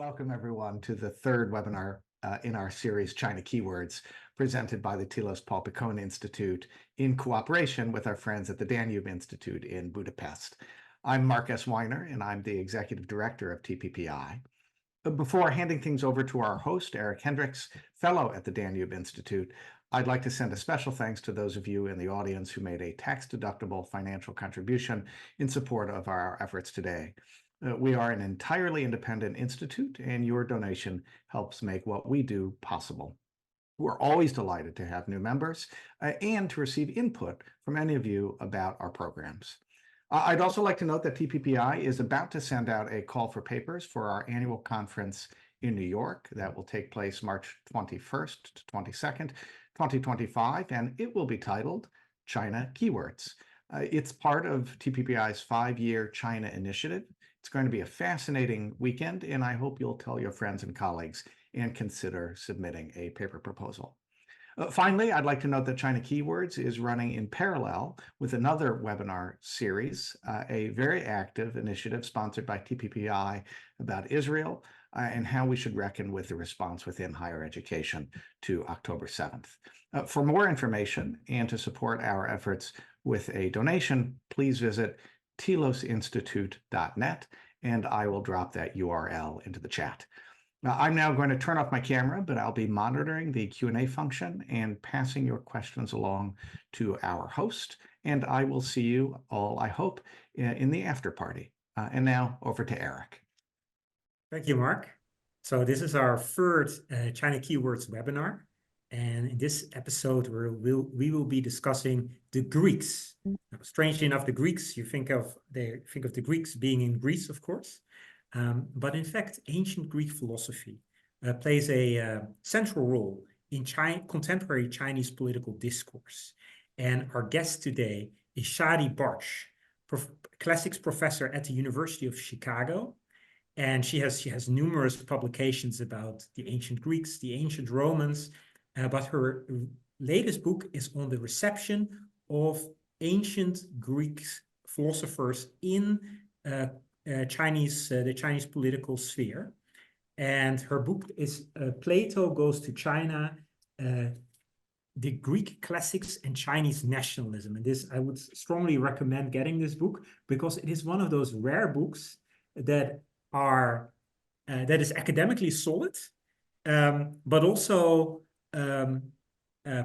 Welcome everyone to the third webinar in our series, China Keywords, presented by the Telos-Paul Piccone Institute in cooperation with our friends at the Danube Institute in Budapest. I'm Mark S. Weiner, and I'm the Executive Director of TPPI. Before handing things over to our host, Eric Hendriks, Fellow at the Danube Institute, I'd like to send a special thanks to those of you in the audience who made a tax-deductible financial contribution in support of our efforts today. We are an entirely independent institute, and your donation helps make what we do possible. We're always delighted to have new members and to receive input from any of you about our programs. I'd also like to note that TPPI is about to send out a call for papers for our annual conference in New York that will take place March 21st to 22nd, 2025, and it will be titled China Keywords. It's part of TPPI's 5-year China initiative. It's going to be a fascinating weekend, and I hope you'll tell your friends and colleagues and consider submitting a paper proposal. Finally, I'd like to note that China Keywords is running in parallel with another webinar series, a very active initiative sponsored by TPPI about Israel and how we should reckon with the response within higher education to October 7th. For more information and to support our efforts with a donation, please visit telosinstitute.net, and I will drop that URL into the chat. Now, I'm now going to turn off my camera, but I'll be monitoring the Q&A function and passing your questions along to our host, and I will see you all, I hope, in the after party. And now over to Eric. Thank you, Mark. So this is our third China Keywords webinar. And in this episode, we will be discussing the Greeks. Now, strangely enough, the Greeks, you think of the Greeks being in Greece, of course. But in fact, ancient Greek philosophy plays a central role in contemporary Chinese political discourse. And our guest today is Shadi Bartsch, classics professor at the University of Chicago. And she has numerous publications about the ancient Greeks, the ancient Romans, but her latest book is on the reception of ancient Greek philosophers in the Chinese political sphere. And her book is Plato Goes to China, the Greek Classics and Chinese Nationalism. And this, I would strongly recommend getting this book because it is one of those rare books that is academically solid, but also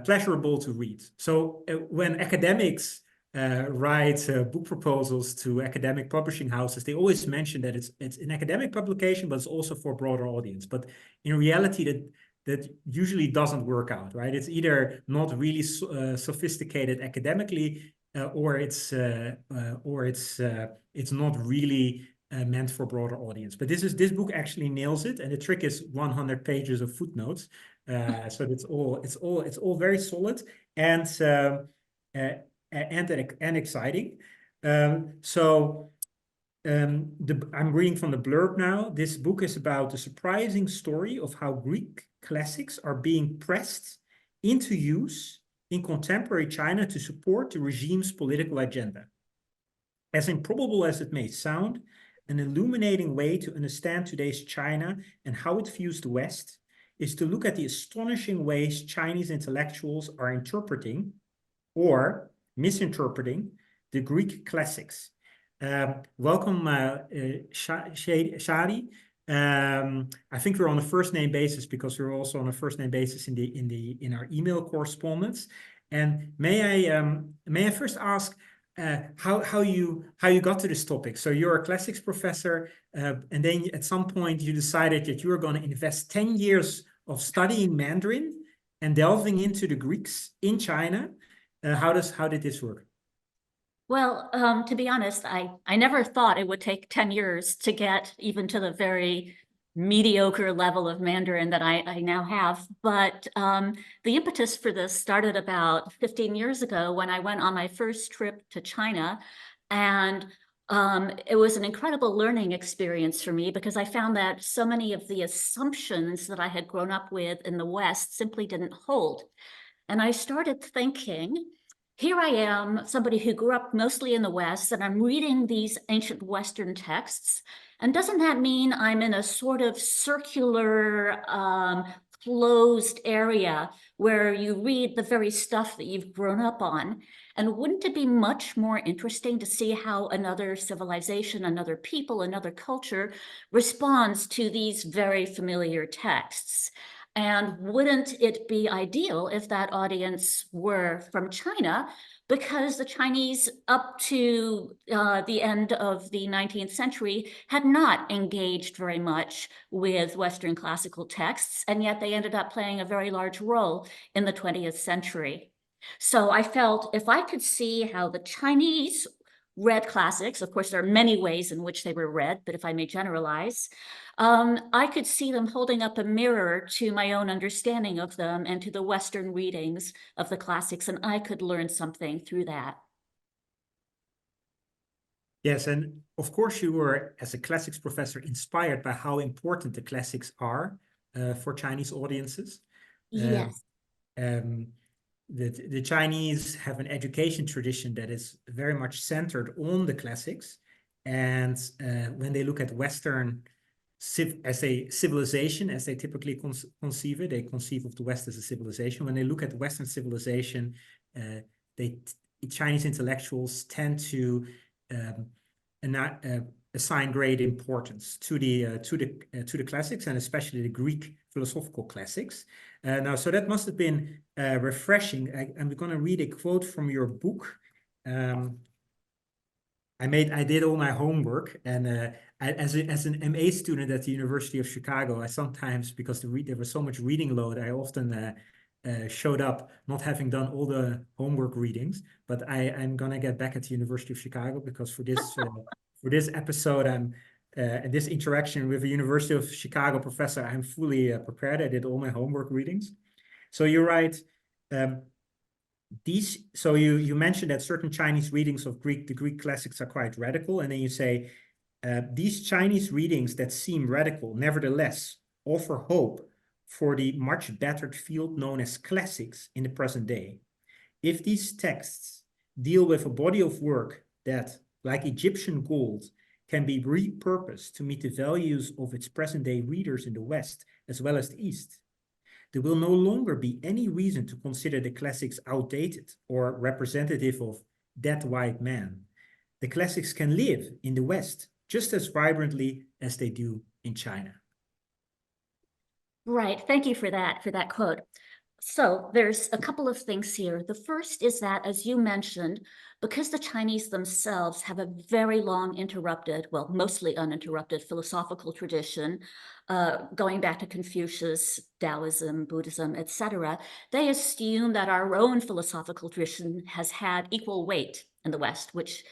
pleasurable to read. So when academics write book proposals to academic publishing houses, they always mention that it's an academic publication, but it's also for a broader audience. But in reality, that usually doesn't work out, right? It's either not really sophisticated academically, or it's not really meant for broader audience. But this book actually nails it, and the trick is 100 pages of footnotes. So it's all very solid and exciting. I'm reading from the blurb now. This book is about the surprising story of how Greek classics are being pressed into use in contemporary China to support the regime's political agenda. As improbable as it may sound, an illuminating way to understand today's China and how it views the West is to look at the astonishing ways Chinese intellectuals are interpreting or misinterpreting the Greek classics. Welcome, Shadi. I think we're on a first-name basis because we're also on a first-name basis in our email correspondence. And may I first ask how you got to this topic? So you're a classics professor, and then at some point you decided that you were going to invest 10 years of studying Mandarin and delving into the Greeks in China. How did this work? Well, to be honest, I never thought it would take 10 years to get even to the very mediocre level of Mandarin that I now have. But the impetus for this started about 15 years ago when I went on my first trip to China. And it was an incredible learning experience for me because I found that so many of the assumptions that I had grown up with in the West simply didn't hold. And I started thinking, here I am, somebody who grew up mostly in the West, and I'm reading these ancient Western texts, And doesn't that mean I'm in a sort of circular, closed area where you read the very stuff that you've grown up on? And wouldn't it be much more interesting to see how another civilization, another people, another culture responds to these very familiar texts? And wouldn't it be ideal if that audience were from China? Because the Chinese, up to the end of the 19th century, had not engaged very much with Western classical texts, and yet they ended up playing a very large role in the 20th century. So I felt if I could see how the Chinese read classics, of course, there are many ways in which they were read, but if I may generalize, I could see them holding up a mirror to my own understanding of them and to the Western readings of the classics, and I could learn something through that. Yes, and of course you were, as a classics professor, inspired by how important the classics are for Chinese audiences. Yes. The Chinese have an education tradition that is very much centered on the classics. And when they look at Western as a civilization, as they typically conceive it, they conceive of the West as a civilization. When they look at Western civilization, Chinese intellectuals tend to assign great importance to the classics, and especially the Greek philosophical classics. Now, so that must have been refreshing. I'm going to read a quote from your book. I did all my homework, and as an MA student at the University of Chicago, I sometimes, because there was so much reading load, I often showed up not having done all the homework readings. But I'm gonna get back at the University of Chicago, because for this episode, and this interaction with a University of Chicago professor, I'm fully prepared. I did all my homework readings. So you're right. So you mentioned that certain Chinese readings of the Greek classics are quite radical, and then you say these Chinese readings that seem radical nevertheless offer hope for the much battered field known as classics in the present day. If these texts deal with a body of work that, like Egyptian gold, can be repurposed to meet the values of its present-day readers in the West as well as the East, there will no longer be any reason to consider the classics outdated or representative of dead white men. The classics can live in the West just as vibrantly as they do in China. Right. Thank you for that quote. So there's a couple of things here. The first is that, as you mentioned, because the Chinese themselves have a very long well, mostly uninterrupted philosophical tradition, going back to Confucius, Taoism, Buddhism, etc., they assume that our own philosophical tradition has had equal weight in the West, which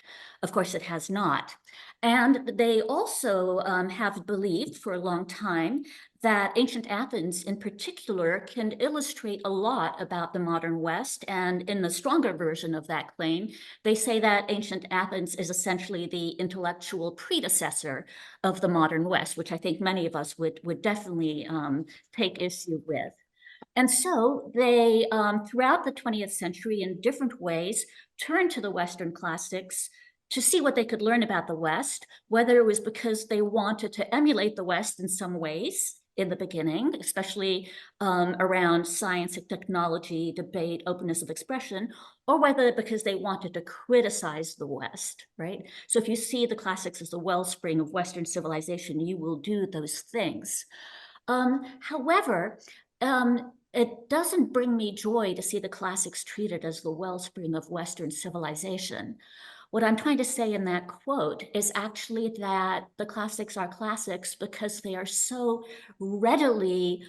of course it has not. And they also have believed for a long time that ancient Athens in particular can illustrate a lot about the modern West. And in the stronger version of that claim, they say that ancient Athens is essentially the intellectual predecessor of the modern West, which I think many of us would definitely take issue with. And so they, throughout the 20th century, in different ways, turned to the Western classics to see what they could learn about the West, whether it was because they wanted to emulate the West in some ways in the beginning, especially around science and technology, debate, openness of expression, or whether because they wanted to criticize the West, right? So if you see the classics as the wellspring of Western civilization, you will do those things. However, it doesn't bring me joy to see the classics treated as the wellspring of Western civilization. What I'm trying to say in that quote is actually that the classics are classics because they are so readily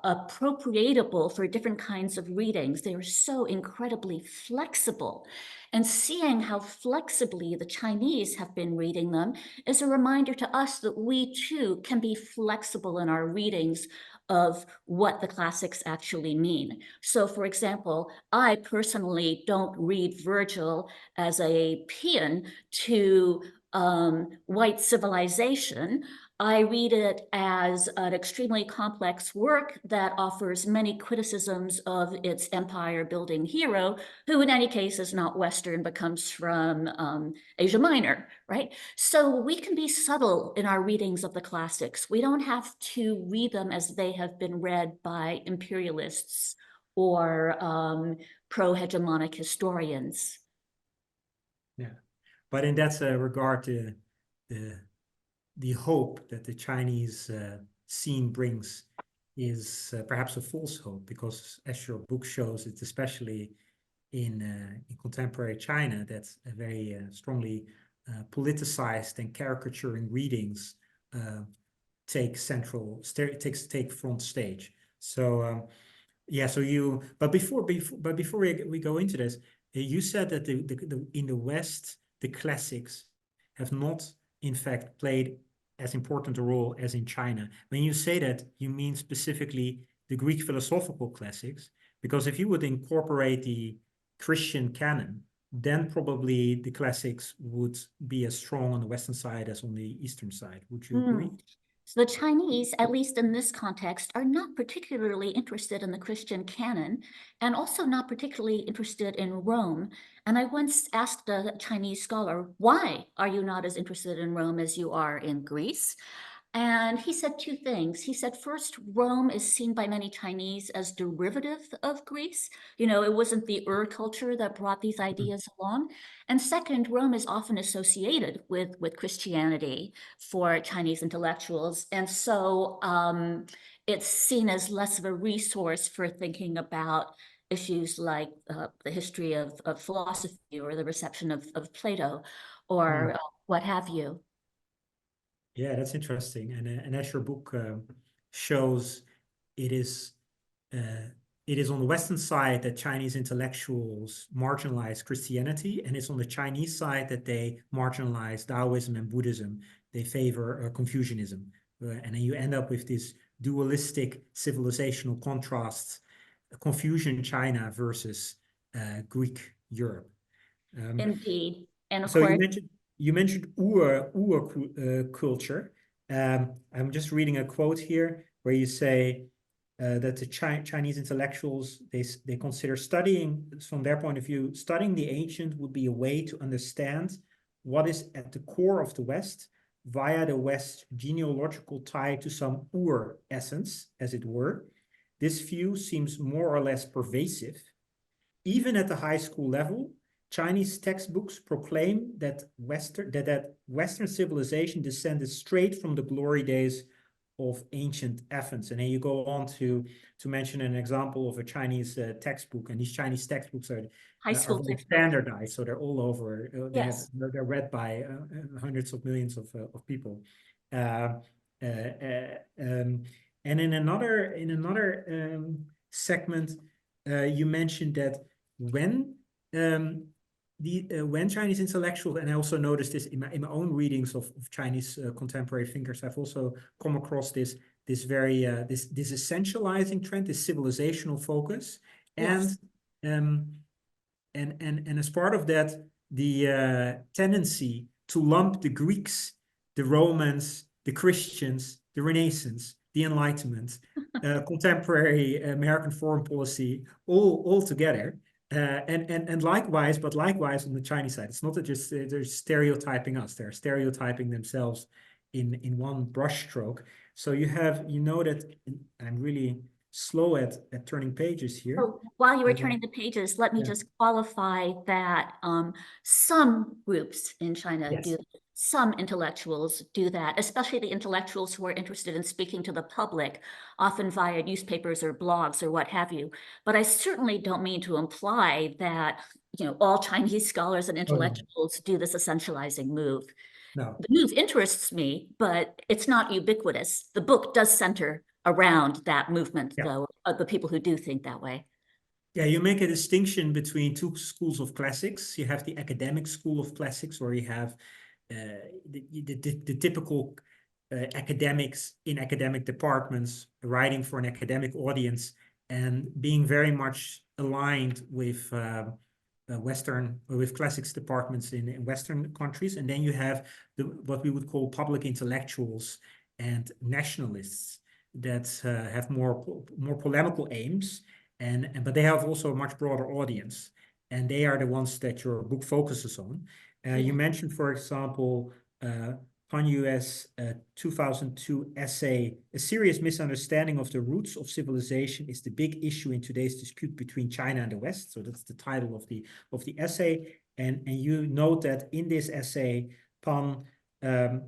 appropriatable for different kinds of readings. They are so incredibly flexible. And seeing how flexibly the Chinese have been reading them is a reminder to us that we too can be flexible in our readings of what the classics actually mean. So for example, I personally don't read Virgil as a paean to white civilization. I read it as an extremely complex work that offers many criticisms of its empire-building hero, who in any case is not Western, but comes from Asia Minor, right? So we can be subtle in our readings of the classics. We don't have to read them as they have been read by imperialists or pro-hegemonic historians. Yeah, but in that regard, the hope that the Chinese scene brings is perhaps a false hope, because as your book shows, it's especially in contemporary China that's a very strongly politicized and caricaturing readings take front stage. So yeah, so but before we go into this, you said that in the West the classics have not in fact played as important a role as in China. When you say that, you mean specifically the Greek philosophical classics, because if you would incorporate the Christian canon, then probably the classics would be as strong on the Western side as on the Eastern side. Would you agree? So the Chinese, at least in this context, are not particularly interested in the Christian canon, and also not particularly interested in Rome. And I once asked a Chinese scholar, why are you not as interested in Rome as you are in Greece? And he said two things. He said, first, Rome is seen by many Chinese as derivative of Greece. You know, it wasn't the culture that brought these ideas along. And second, Rome is often associated with Christianity for Chinese intellectuals. And so it's seen as less of a resource for thinking about issues like the history of philosophy or the reception of Plato or what have you. Yeah, that's interesting. And as your book shows, it is on the Western side that Chinese intellectuals marginalize Christianity, and it's on the Chinese side that they marginalize Taoism and Buddhism. They favor Confucianism. And then you end up with this dualistic civilizational contrasts, Confucian China versus Greek Europe. Indeed. And of So course, you mentioned Ur culture. I'm just reading a quote here where you say that the Chinese intellectuals, they consider studying, from their point of view, studying the ancient would be a way to understand what is at the core of the West via the West's genealogical tie to some Ur essence, as it were. This view seems more or less pervasive. Even at the high school level, Chinese textbooks proclaim that Western civilization descended straight from the glory days of ancient Athens. And then you go on to mention an example of a Chinese textbook, and these Chinese textbooks are very standardized, so they're all over. They're read by hundreds of millions of people. And in another segment, you mentioned that when Chinese intellectuals, and I also noticed this in my own readings of Chinese contemporary thinkers, I've also come across this very this essentializing trend, this civilizational focus, and as part of that, the tendency to lump the Greeks, the Romans, the Christians, the Renaissance, the Enlightenment, contemporary American foreign policy, all together. And likewise on the Chinese side, it's not that just they're stereotyping us; they're stereotyping themselves in one brushstroke. So you know that I'm really slow at turning pages here. So while you were turning the pages, let me just qualify that some groups in China do. Some intellectuals do that, especially the intellectuals who are interested in speaking to the public, often via newspapers or blogs or what have you. But I certainly don't mean to imply that, you know, all Chinese scholars and intellectuals do this essentializing move. No. The move interests me, but it's not ubiquitous. The book does center around that movement, though, of the people who do think that way. Yeah, you make a distinction between two schools of classics. You have the academic school of classics, where you have the typical academics in academic departments writing for an academic audience and being very much aligned with with classics departments in Western countries. And then you have what we would call public intellectuals and nationalists that have more polemical aims, but they have also a much broader audience, and they are the ones that your book focuses on. You mentioned, for example, Han Yu's 2002 essay, "A Serious Misunderstanding of the Roots of Civilization is the Big Issue in Today's Dispute Between China and the West." So that's the title of the essay. And you note that in this essay, Pan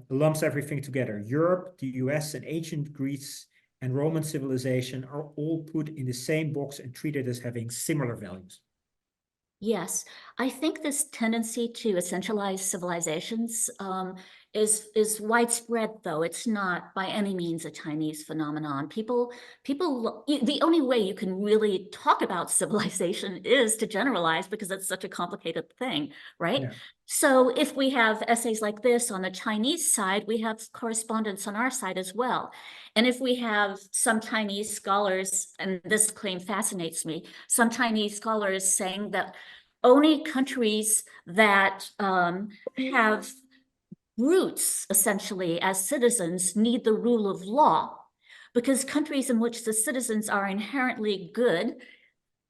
lumps everything together. Europe, the US, and ancient Greece and Roman civilization are all put in the same box and treated as having similar values. Yes, I think this tendency to essentialize civilizations is widespread, though it's not by any means a Chinese phenomenon. The only way you can really talk about civilization is to generalize, because it's such a complicated thing, right? Yeah. So if we have essays like this on the Chinese side, we have correspondence on our side as well. And if we have some Chinese scholars, and this claim fascinates me, some Chinese scholars saying that only countries that have roots, essentially, as citizens need the rule of law, because countries in which the citizens are inherently good,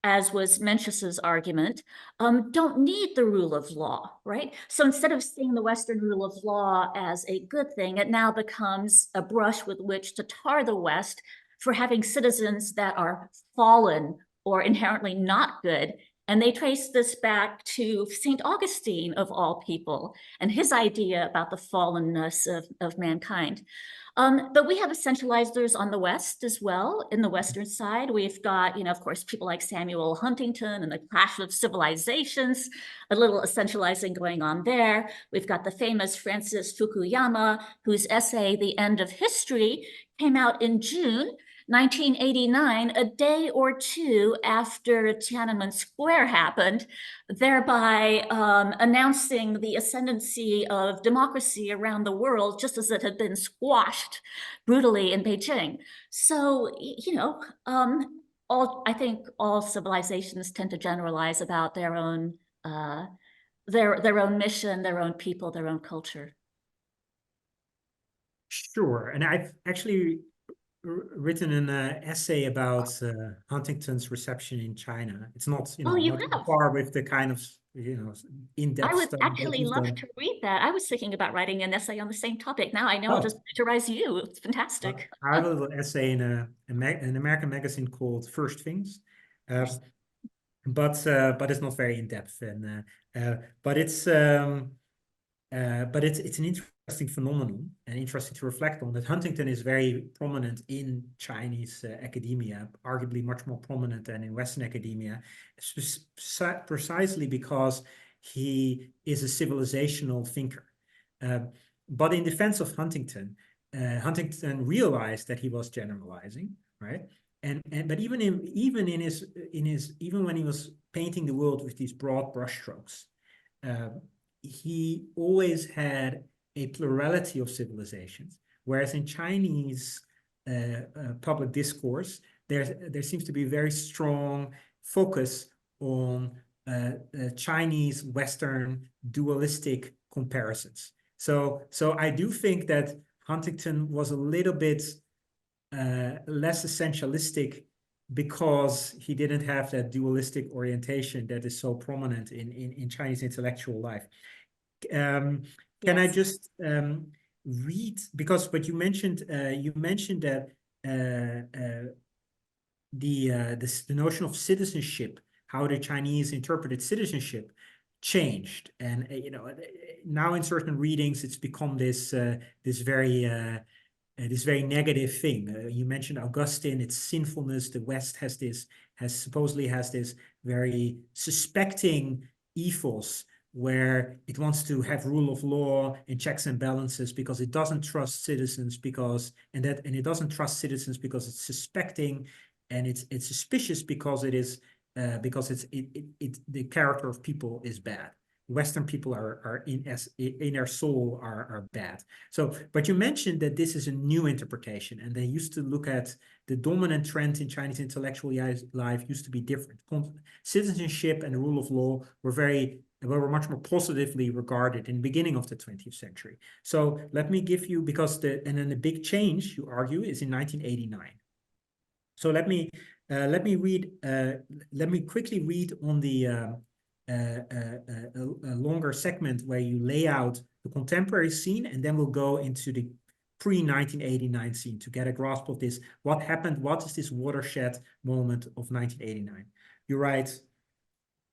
as was Mencius's argument, don't need the rule of law, right? So instead of seeing the Western rule of law as a good thing, it now becomes a brush with which to tar the West for having citizens that are fallen or inherently not good. And they trace this back to St. Augustine, of all people, and his idea about the fallenness of mankind. But we have essentializers on the West as well. In the Western side, we've got, of course, people like Samuel Huntington and the Clash of Civilizations, a little essentializing going on there. We've got the famous Francis Fukuyama, whose essay, The End of History, came out in June 1989, a day or two after Tiananmen Square happened, thereby announcing the ascendancy of democracy around the world, just as it had been squashed brutally in Beijing. So, I think all civilizations tend to generalize about their own mission, their own people, their own culture. Sure, and I've actually written an essay about Huntington's reception in China. It's not, not far with the kind of, in-depth I would study actually love to read that. I was thinking about writing an essay on the same topic. Now I know I'll just plagiarize you. It's fantastic. I have a little essay in an American magazine called First Things, but it's not very in-depth, and but it's an interesting phenomenon and interesting to reflect on, that Huntington is very prominent in Chinese academia, arguably much more prominent than in Western academia, precisely because he is a civilizational thinker. But in defense of Huntington, Huntington realized that he was generalizing, right? But even when he was painting the world with these broad brushstrokes, he always had a plurality of civilizations, whereas in Chinese public discourse, there seems to be a very strong focus on Chinese Western dualistic comparisons. So I do think that Huntington was a little bit less essentialistic, because he didn't have that dualistic orientation that is so prominent in Chinese intellectual life. Can I just read, because what you mentioned that the notion of citizenship, how the Chinese interpreted citizenship, changed, and now in certain readings it's become this very negative thing. You mentioned Augustine, its sinfulness. The West supposedly has this very suspecting ethos, where it wants to have rule of law and checks and balances, because it doesn't trust citizens, and it doesn't trust citizens because it's suspecting, and it's suspicious because the character of people is bad. Western people are in their soul are bad. So, but you mentioned that this is a new interpretation, and they used to look at the dominant trend in Chinese intellectual life used to be different. Citizenship and the rule of law were very were much more positively regarded in the beginning of the 20th century. So let me give you, and then the big change, you argue, is in 1989. So let me quickly read on the a longer segment where you lay out the contemporary scene, and then we'll go into the pre-1989 scene to get a grasp of this. What happened? What is this watershed moment of 1989? You write,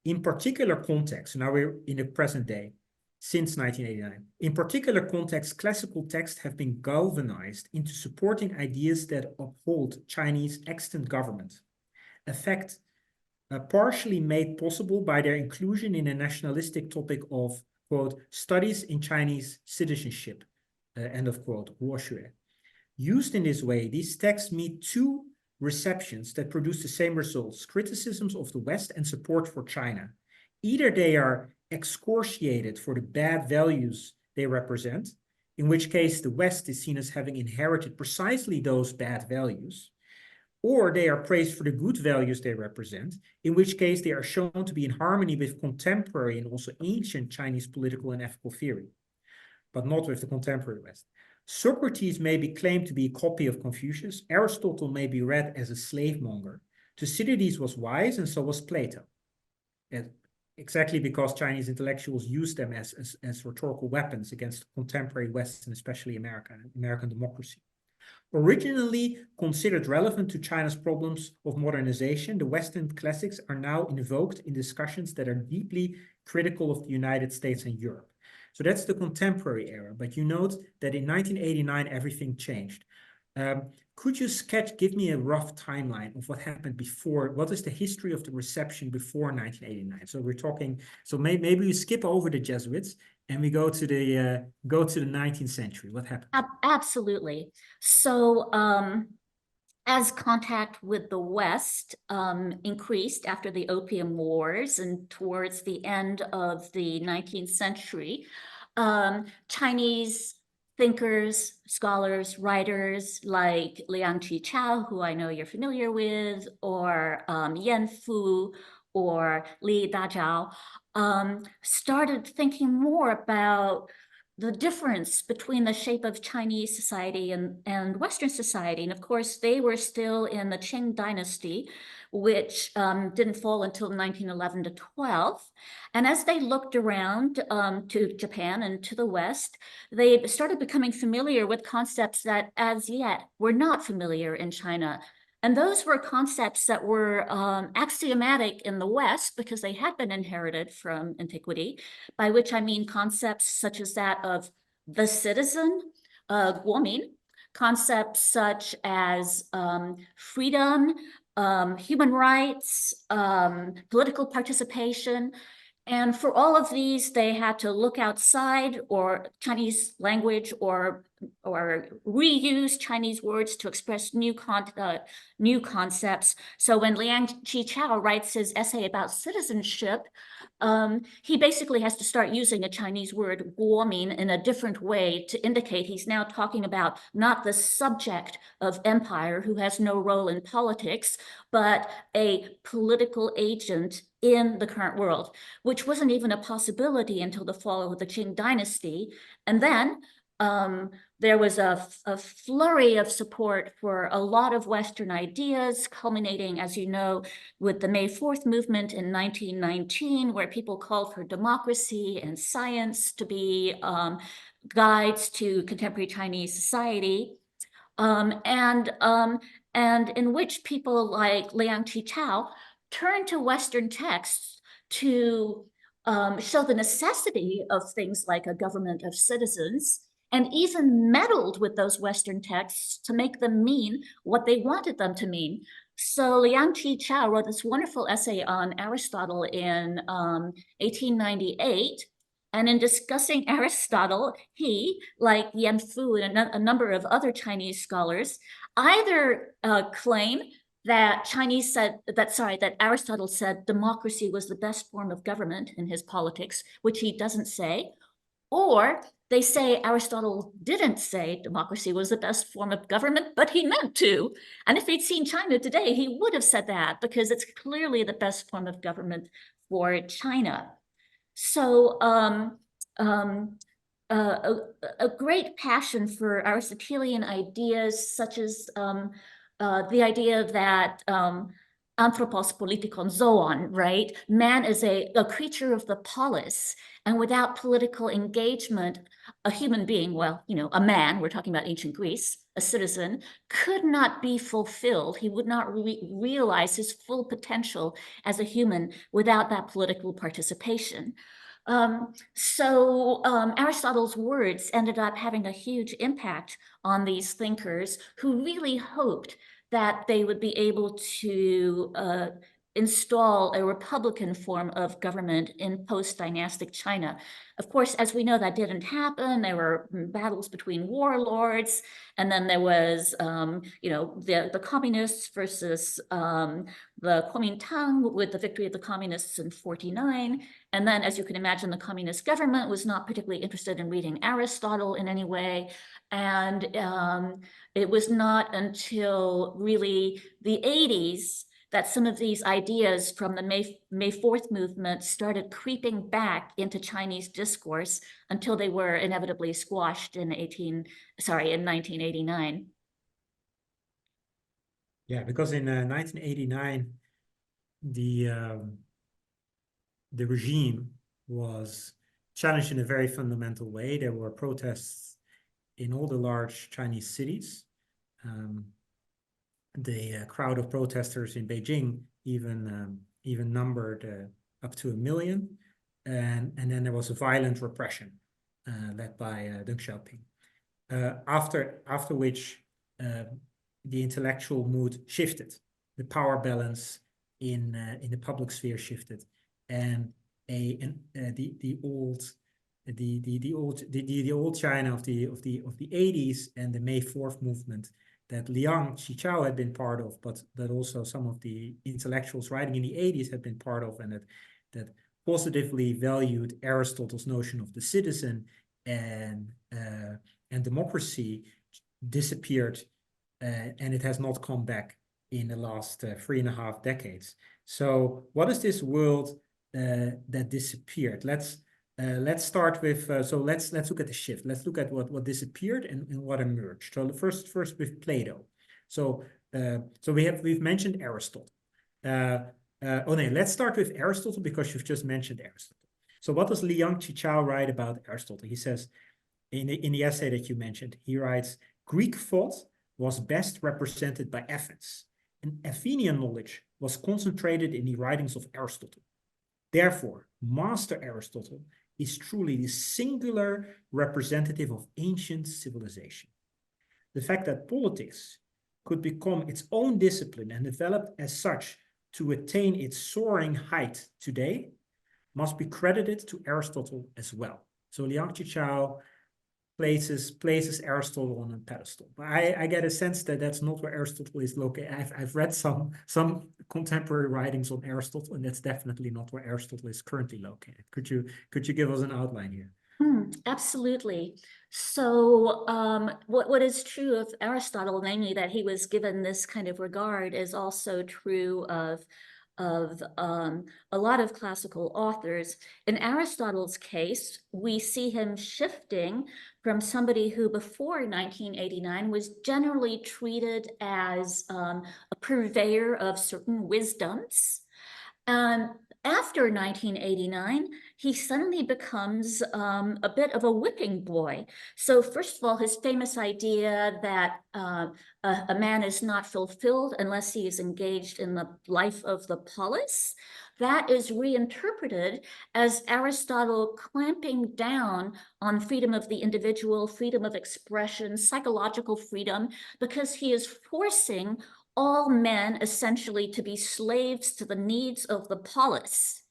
in particular context, now we're in the present day, since 1989. In particular context, classical texts have been galvanized into supporting ideas that uphold Chinese extant government, a fact partially made possible by their inclusion in a nationalistic topic of, quote, studies in Chinese citizenship, end of quote, Guoxue. Used in this way, these texts meet two receptions that produce the same results: criticisms of the West and support for China. Either they are excoriated for the bad values they represent, in which case the West is seen as having inherited precisely those bad values, or they are praised for the good values they represent, in which case they are shown to be in harmony with contemporary and also ancient Chinese political and ethical theory, but not with the contemporary West. Socrates may be claimed to be a copy of Confucius. Aristotle may be read as a slave monger. Thucydides was wise, and so was Plato. And exactly because Chinese intellectuals used them as rhetorical weapons against contemporary West, and especially American democracy. Originally considered relevant to China's problems of modernization, the Western classics are now invoked in discussions that are deeply critical of the United States and Europe. So that's the contemporary era, but you note that in 1989, everything changed. Could you give me a rough timeline of what happened before? What is the history of the reception before 1989? So we're talking, so maybe we skip over the Jesuits and we go to the 19th century. What happened? Absolutely. So as contact with the West increased after the Opium Wars and towards the end of the 19th century, Chinese thinkers, scholars, writers like Liang Qichao, who I know you're familiar with, or Yan Fu, or Li Dazhao, started thinking more about the difference between the shape of Chinese society and Western society. And of course, they were still in the Qing dynasty, which didn't fall until 1911 to 12. And as they looked around to Japan and to the West, they started becoming familiar with concepts that as yet were not familiar in China. And those were concepts that were axiomatic in the West because they had been inherited from antiquity, by which I mean concepts such as that of the citizen, guomin, concepts such as freedom, human rights, political participation. And for all of these, they had to look outside or Chinese language or reuse Chinese words to express new concepts. So when Liang Qichao writes his essay about citizenship, he basically has to start using a Chinese word, guomin, in a different way to indicate he's now talking about not the subject of empire who has no role in politics, but a political agent in the current world, which wasn't even a possibility until the fall of the Qing dynasty. And then there was a flurry of support for a lot of Western ideas, culminating, as you know, with the May 4th movement in 1919, where people called for democracy and science to be guides to contemporary Chinese society, and in which people like Liang Qichao turned to Western texts to show the necessity of things like a government of citizens, and even meddled with those Western texts to make them mean what they wanted them to mean. So Liang Qichao wrote this wonderful essay on Aristotle in 1898. And in discussing Aristotle, he, like Yan Fu and a number of other Chinese scholars, either claim that Aristotle said democracy was the best form of government in his Politics, which he doesn't say, or they say Aristotle didn't say democracy was the best form of government, but he meant to. And if he'd seen China today, he would have said that because it's clearly the best form of government for China. So a great passion for Aristotelian ideas, such as the idea that anthropos politikon zoon, right? Man is a creature of the polis, and without political engagement, a human being, well, you know, a man, we're talking about ancient Greece, a citizen, could not be fulfilled. He would not realize his full potential as a human without that political participation. Aristotle's words ended up having a huge impact on these thinkers who really hoped that they would be able to install a republican form of government in post-dynastic China. Of course, as we know, that didn't happen. There were battles between warlords, and then there was, you know, the communists versus the Kuomintang with the victory of the communists in 49. And then, as you can imagine, the communist government was not particularly interested in reading Aristotle in any way. And it was not until really the 80s that some of these ideas from the May 4th movement started creeping back into Chinese discourse until they were inevitably squashed in 1989. Yeah, because in 1989, the regime was challenged in a very fundamental way. There were protests in all the large Chinese cities. The crowd of protesters in Beijing even numbered up to 1 million, and then there was a violent repression led by Deng Xiaoping. After which the intellectual mood shifted, the power balance in the public sphere shifted, and the old China of the 80s and the May 4th movement that Liang Qichao had been part of, but that also some of the intellectuals writing in the 80s had been part of, and that positively valued Aristotle's notion of the citizen and democracy, disappeared, and it has not come back in the last 3.5 decades. So what is this world that disappeared? Let's start with let's look at the shift. Let's look at what disappeared and what emerged. So first with Plato. So we've mentioned Aristotle. Let's start with Aristotle because you've just mentioned Aristotle. So what does Liang Qichao write about Aristotle? He says in the essay that you mentioned, he writes, Greek thought was best represented by Athens, and Athenian knowledge was concentrated in the writings of Aristotle. Therefore, Master Aristotle is truly the singular representative of ancient civilization. The fact that politics could become its own discipline and develop as such to attain its soaring height today must be credited to Aristotle as well. So Liang Qichao places Aristotle on a pedestal. But I get a sense that that's not where Aristotle is located. I've read some contemporary writings on Aristotle, and that's definitely not where Aristotle is currently located. Could you give us an outline here? Absolutely. So what is true of Aristotle, namely that he was given this kind of regard, is also true of a lot of classical authors. In Aristotle's case, we see him shifting from somebody who before 1989 was generally treated as a purveyor of certain wisdoms. After 1989, he suddenly becomes a bit of a whipping boy. So first of all, his famous idea that a man is not fulfilled unless he is engaged in the life of the polis, that is reinterpreted as Aristotle clamping down on freedom of the individual, freedom of expression, psychological freedom, because he is forcing all men essentially to be slaves to the needs of the polis.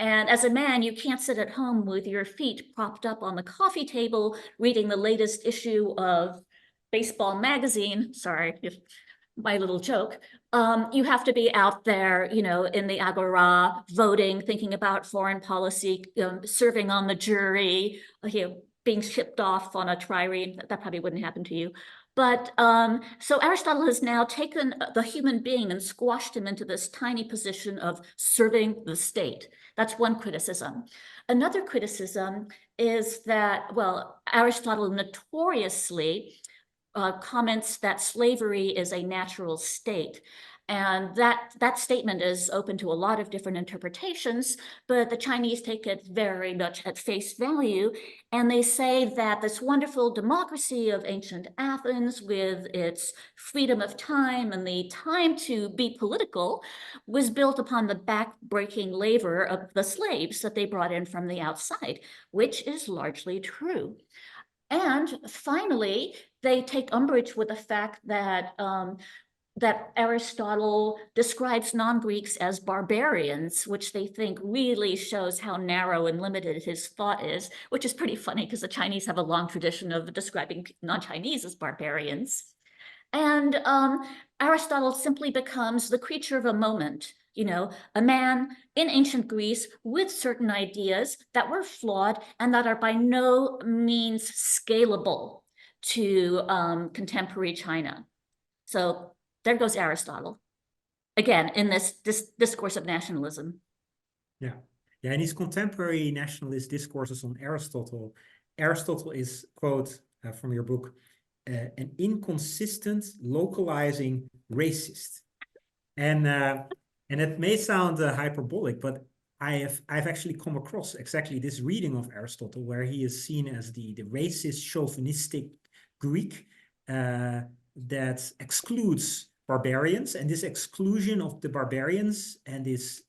And as a man, you can't sit at home with your feet propped up on the coffee table reading the latest issue of Baseball Magazine. Sorry, my little joke. You have to be out there, you know, in the agora, voting, thinking about foreign policy, serving on the jury, being shipped off on a trireme. That probably wouldn't happen to you. But so Aristotle has now taken the human being and squashed him into this tiny position of serving the state. That's one criticism. Another criticism is that, well, Aristotle notoriously comments that slavery is a natural state. And that statement is open to a lot of different interpretations, but the Chinese take it very much at face value. And they say that this wonderful democracy of ancient Athens, with its freedom of time and the time to be political, was built upon the back-breaking labor of the slaves that they brought in from the outside, which is largely true. And finally, they take umbrage with the fact that that Aristotle describes non-Greeks as barbarians, which they think really shows how narrow and limited his thought is, which is pretty funny because the Chinese have a long tradition of describing non-Chinese as barbarians. And Aristotle simply becomes the creature of a moment, you know, a man in ancient Greece with certain ideas that were flawed and that are by no means scalable to contemporary China. So there goes Aristotle, again, in this discourse of nationalism. Yeah, in his contemporary nationalist discourses on Aristotle, Aristotle is, quote from your book, an inconsistent, localizing racist. And it may sound hyperbolic, but I've actually come across exactly this reading of Aristotle, where he is seen as the racist, chauvinistic Greek that excludes barbarians, and this exclusion of the barbarians and this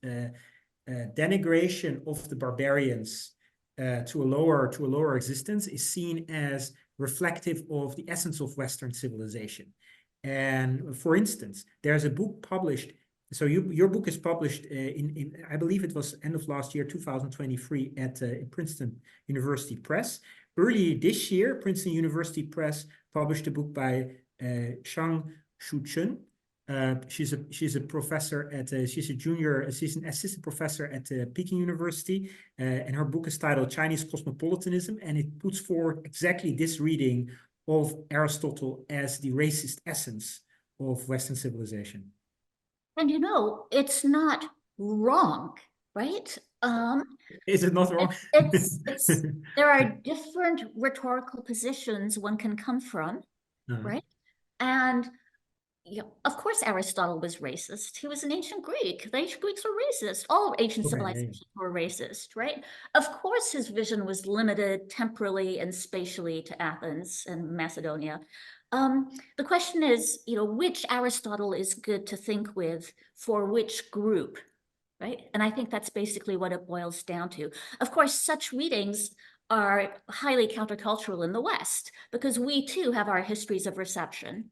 denigration of the barbarians to a lower existence is seen as reflective of the essence of Western civilization. And for instance, there's a book published. So your book is published in I believe it was end of last year, 2023, at Princeton University Press. Early this year, Princeton University Press published a book by Shang Shu-Chun. She's a professor at she's an assistant professor at Peking University, and her book is titled Chinese Cosmopolitanism, and it puts forward exactly this reading of Aristotle as the racist essence of Western civilization. And you know, it's not wrong, right? Is it not wrong? There are different rhetorical positions one can come from, right? And yeah, of course, Aristotle was racist. He was an ancient Greek. The ancient Greeks were racist. All ancient civilizations were racist, right? Of course, his vision was limited temporally and spatially to Athens and Macedonia. The question is, you know, which Aristotle is good to think with for which group, right? And I think that's basically what it boils down to. Of course, such readings are highly countercultural in the West because we too have our histories of reception.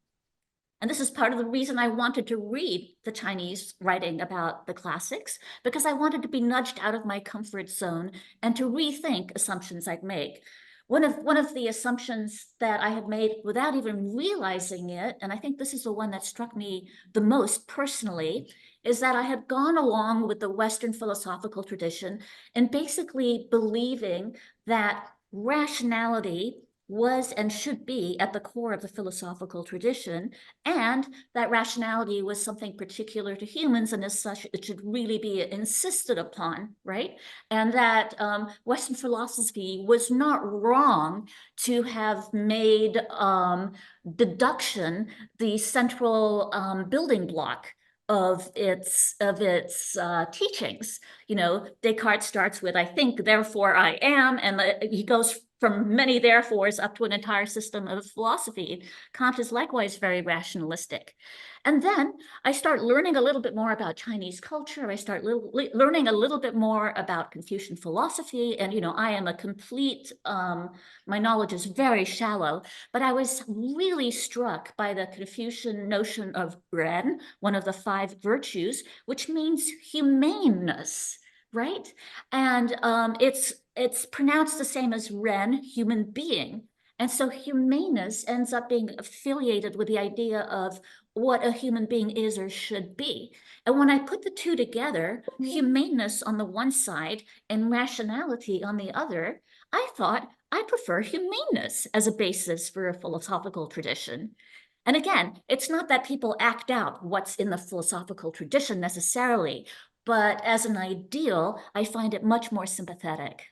And this is part of the reason I wanted to read the Chinese writing about the classics, because I wanted to be nudged out of my comfort zone and to rethink assumptions I'd make. One of the assumptions that I had made without even realizing it, and I think this is the one that struck me the most personally, is that I had gone along with the Western philosophical tradition and basically believing that rationality was and should be at the core of the philosophical tradition, and that rationality was something particular to humans, and as such, it should really be insisted upon, right? And that Western philosophy was not wrong to have made deduction the central building block of its teachings. You know, Descartes starts with, I think, therefore I am, and he goes from many therefores up to an entire system of philosophy. Kant is likewise very rationalistic. And then I start learning a little bit more about Chinese culture. I start learning a little bit more about Confucian philosophy. And, you know, I am a complete, my knowledge is very shallow, but I was really struck by the Confucian notion of Ren, one of the 5 virtues, which means humaneness, right? And it's pronounced the same as Ren, human being. And so humaneness ends up being affiliated with the idea of what a human being is or should be. And when I put the two together, humaneness on the one side and rationality on the other, I thought I prefer humaneness as a basis for a philosophical tradition. And again, it's not that people act out what's in the philosophical tradition necessarily, but as an ideal, I find it much more sympathetic.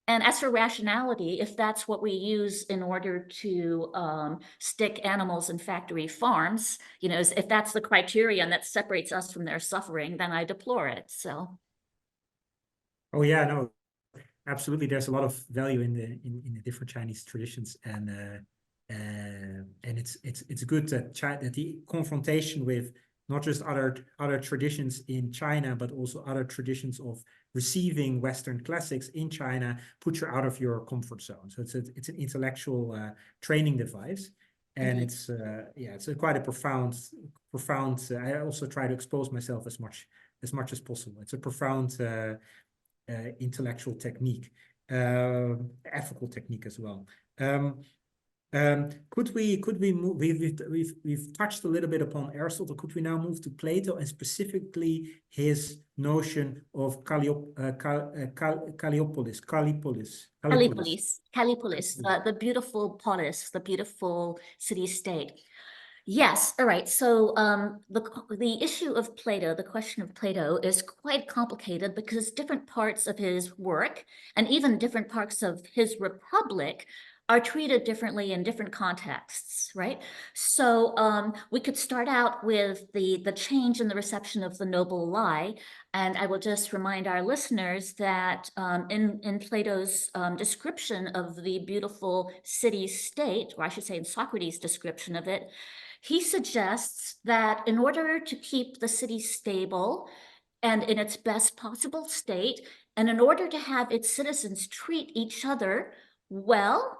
And as for rationality, if that's what we use in order to stick animals in factory farms, you know, if that's the criterion that separates us from their suffering, then I deplore it. So. Oh yeah, no, absolutely. There's a lot of value in the different Chinese traditions, and it's good that that the confrontation with not just other traditions in China, but also other traditions of receiving Western classics in China, put you out of your comfort zone. So it's an intellectual training device, and it's quite a profound. I also try to expose myself as much as possible. It's a profound intellectual technique, ethical technique as well. Could we move? We've touched a little bit upon Aristotle. Could we now move to Plato and specifically his notion of Callipolis, the beautiful polis, the beautiful city-state. Yes, all right. So the issue of Plato, the question of Plato, is quite complicated because different parts of his work and even different parts of his Republic are treated differently in different contexts, right? So we could start out with the change in the reception of the noble lie. And I will just remind our listeners that in Plato's description of the beautiful city-state, or I should say in Socrates' description of it, he suggests that in order to keep the city stable and in its best possible state, and in order to have its citizens treat each other well,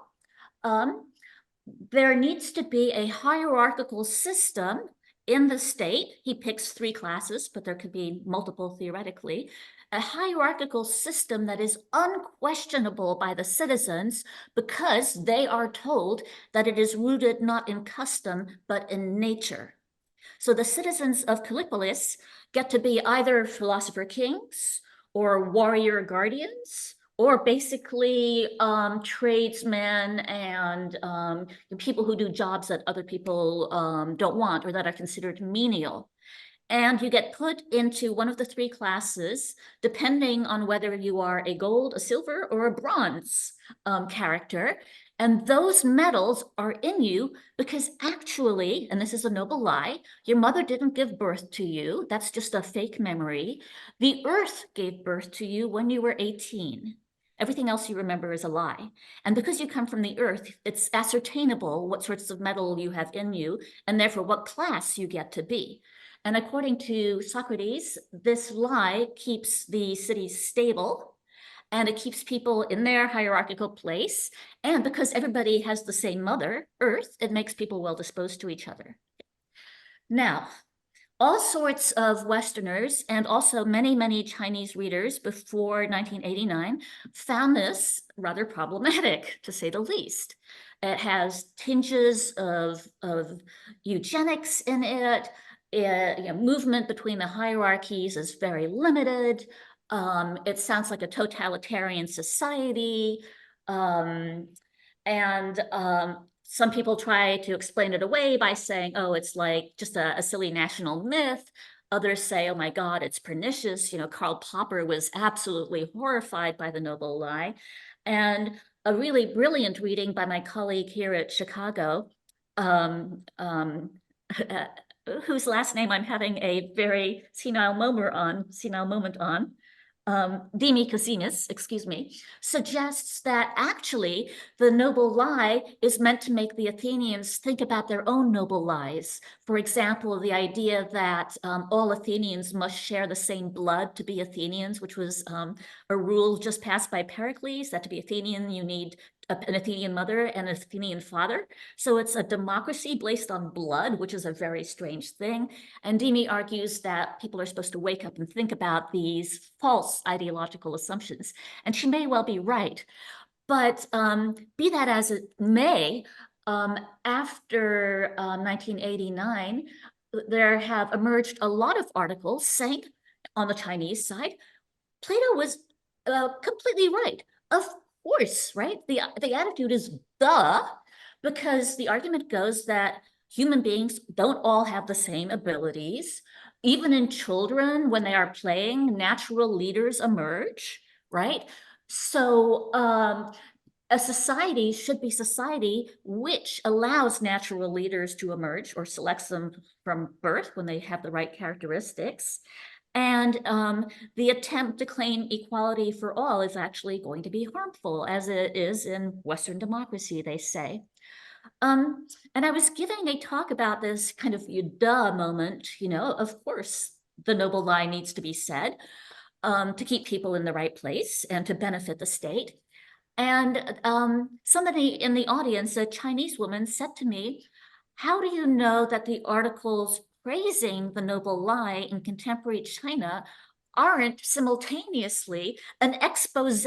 there needs to be a hierarchical system in the state. He picks 3 classes, but there could be multiple theoretically. A hierarchical system that is unquestionable by the citizens because they are told that it is rooted not in custom, but in nature. So the citizens of Callipolis get to be either philosopher kings or warrior guardians, or basically tradesmen and people who do jobs that other people don't want or that are considered menial. And you get put into one of the 3 classes, depending on whether you are a gold, a silver, or a bronze character. And those medals are in you because actually, and this is a noble lie, your mother didn't give birth to you. That's just a fake memory. The earth gave birth to you when you were 18. Everything else you remember is a lie. And because you come from the earth, it's ascertainable what sorts of metal you have in you, and therefore what class you get to be. And according to Socrates, this lie keeps the city stable, and it keeps people in their hierarchical place. And because everybody has the same mother, Earth, it makes people well disposed to each other. Now, all sorts of Westerners and also many, many Chinese readers before 1989 found this rather problematic, to say the least. It has tinges of eugenics in it. Movement between the hierarchies is very limited. It sounds like a totalitarian society. Some people try to explain it away by saying, oh, it's like just a silly national myth. Others say, oh my God, it's pernicious. You know, Karl Popper was absolutely horrified by the noble lie. And a really brilliant reading by my colleague here at Chicago, whose last name I'm having a very senile moment on, Dimi Kasimis, excuse me, suggests that actually the noble lie is meant to make the Athenians think about their own noble lies. For example, the idea that all Athenians must share the same blood to be Athenians, which was a rule just passed by Pericles, that to be Athenian, you need an Athenian mother and an Athenian father. So it's a democracy based on blood, which is a very strange thing. And Dimi argues that people are supposed to wake up and think about these false ideological assumptions. And she may well be right. But be that as it may, after 1989, there have emerged a lot of articles saying on the Chinese side, Plato was completely right. Of course, right? The attitude is duh, because the argument goes that human beings don't all have the same abilities. Even in children, when they are playing, natural leaders emerge, right? So a society should be society which allows natural leaders to emerge or selects them from birth when they have the right characteristics. And the attempt to claim equality for all is actually going to be harmful, as it is in Western democracy, they say. And I was giving a talk about this kind of duh moment, of course, the noble lie needs to be said to keep people in the right place and to benefit the state. And somebody in the audience, a Chinese woman, said to me, how do you know that the articles praising the noble lie in contemporary China aren't simultaneously an expose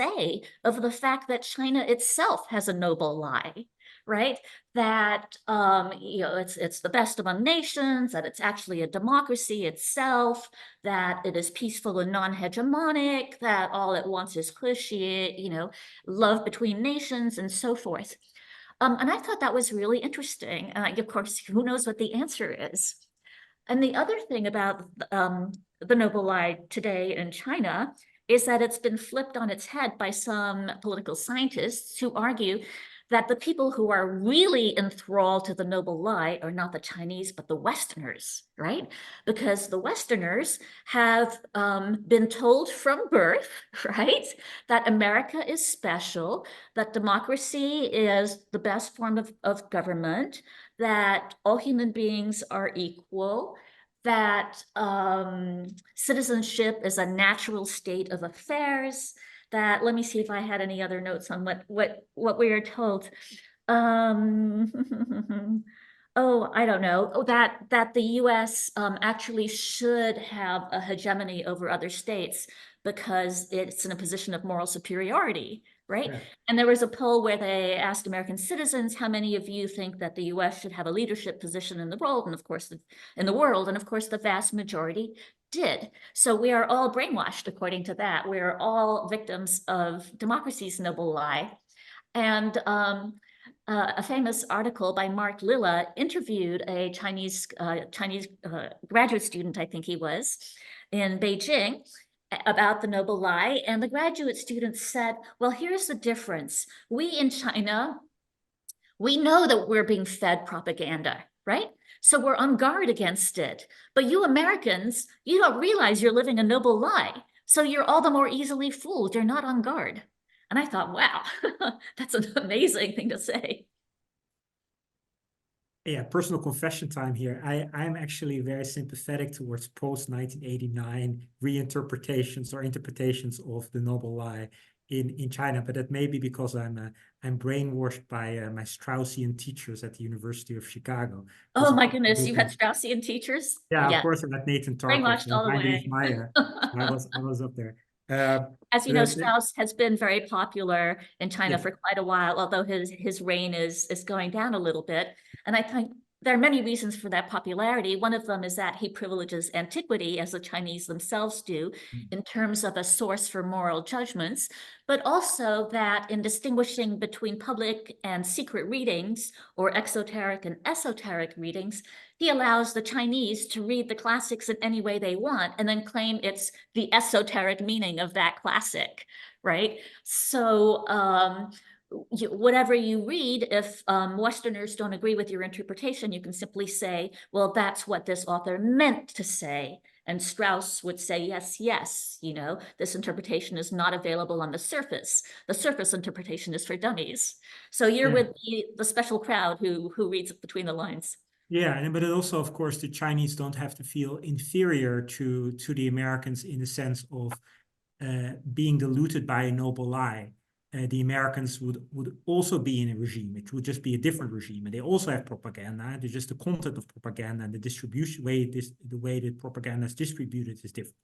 of the fact that China itself has a noble lie, right? That it's the best among nations, that it's actually a democracy itself, that it is peaceful and non-hegemonic, that all it wants is cushy, love between nations and so forth. And I thought that was really interesting. Of course, who knows what the answer is? And the other thing about the noble lie today in China is that it's been flipped on its head by some political scientists who argue that the people who are really enthralled to the noble lie are not the Chinese, but the Westerners, right? Because the Westerners have been told from birth, right, that America is special, that democracy is the best form of government, that all human beings are equal, that citizenship is a natural state of affairs, that, let me see if I had any other notes on what we are told. Oh, I don't know. Oh, that the US actually should have a hegemony over other states because it's in a position of moral superiority, right? Yeah. And there was a poll where they asked American citizens, how many of you think that the US should have a leadership position in the world? And of course, in the world, and of course, the vast majority did. So we are all brainwashed according to that. We are all victims of democracy's noble lie. And a famous article by Mark Lilla interviewed a Chinese graduate student, I think he was, in Beijing about the noble lie. And the graduate student said, well, here's the difference. We in China, we know that we're being fed propaganda, right? So we're on guard against it. But you Americans, you don't realize you're living a noble lie. So you're all the more easily fooled. You're not on guard. And I thought, wow, that's an amazing thing to say. Yeah, personal confession time here. I'm actually very sympathetic towards post-1989 reinterpretations or interpretations of the noble lie in China, but that may be because I'm brainwashed by my Straussian teachers at the University of Chicago. Oh my goodness, you had Straussian teachers? Yeah, Yeah. of course, I had Nathan Brainwashed Tarkov all the and way. Meyer. I was up there. As you know, Strauss has been very popular in China Yeah. for quite a while, although his reign is going down a little bit. And I think there are many reasons for that popularity. One of them is that he privileges antiquity, as the Chinese themselves do, in terms of a source for moral judgments, but also that in distinguishing between public and secret readings, or exoteric and esoteric readings, he allows the Chinese to read the classics in any way they want and then claim it's the esoteric meaning of that classic, right? So whatever you read, if Westerners don't agree with your interpretation, you can simply say, well, that's what this author meant to say. And Strauss would say, yes, yes, this interpretation is not available on the surface. The surface interpretation is for dummies. So you're with the special crowd who reads between the lines. Yeah, but it also, of course, the Chinese don't have to feel inferior to the Americans in the sense of being diluted by a noble lie. The Americans would also be in a regime. It would just be a different regime, and they also have propaganda. It's just the content of propaganda and the distribution the way that propaganda is distributed is different.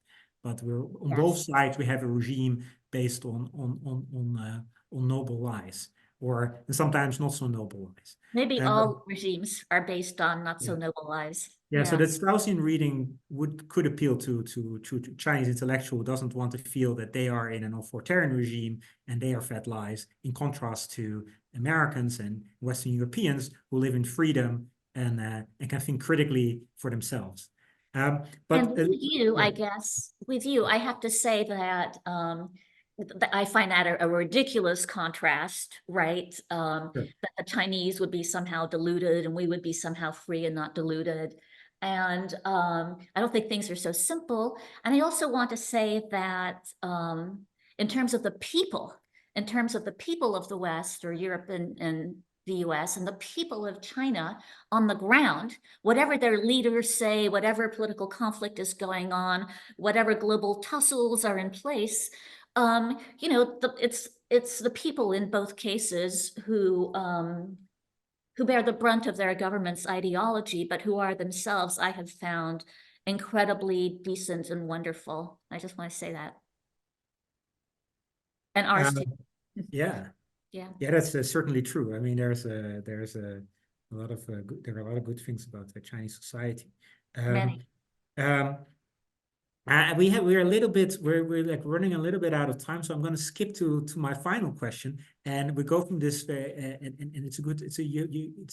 But we're on both sides. We have a regime based on noble lies. or sometimes not so noble lies. Maybe all regimes are based on not so Yeah. noble lies. Yeah, so that Straussian reading could appeal to Chinese intellectual who doesn't want to feel that they are in an authoritarian regime and they are fed lies, in contrast to Americans and Western Europeans who live in freedom and can think critically for themselves. And with you, I guess, with you, I have to say that I find that a ridiculous contrast, right? Sure. That the Chinese would be somehow deluded and we would be somehow free and not deluded. And I don't think things are so simple. And I also want to say that in terms of the people of the West or Europe and the US and the people of China on the ground, whatever their leaders say, whatever political conflict is going on, whatever global tussles are in place, you know, it's the people in both cases who bear the brunt of their government's ideology, but who are themselves, I have found, incredibly decent and wonderful. I just want to say that. And ours too. Yeah. Yeah. Yeah, that's certainly true. I mean, there are a lot of good things about the Chinese society. Many. We're like running a little bit out of time, so I'm going to skip to my final question, and we go from this, and it's